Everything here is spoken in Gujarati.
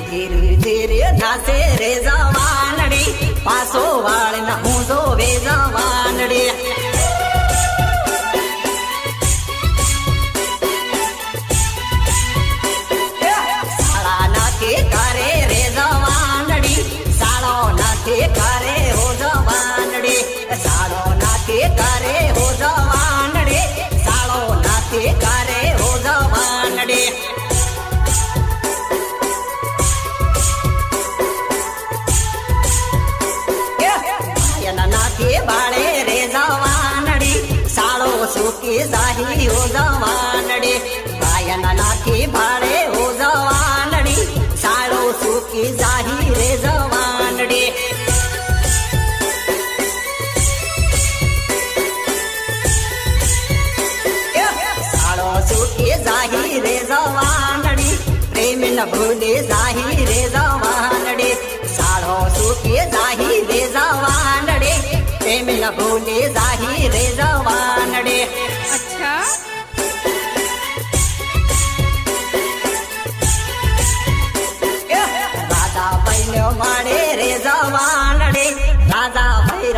ધીરે ધીરે નાસે રે જવાનડી પાસો વાળ ના હું જોવે જવાનડી સાળા નાથી કરે રે જવાનડી સાળો નાથી કરે હો જવાનડી સાળો નાથી કરે હો જવાનડી સાળો નાથી કરે હો જવાનડી બાળે રે જવાનડી સાળો સુકી જાહી હો જવાનડી ભાયના નાથી ભાડે હો જવાનડી સાળો સુકી જાહી રે જવાનડી સાળો સુકી જાહી રે જવાનડી પ્રેમ ન ભૂલે જાહી રે જવાનડી સાળો સુકી જાહી રે જવાનડી प्रेम न भूले जाही रे जवानडे अच्छा राधा बहन माड़े रे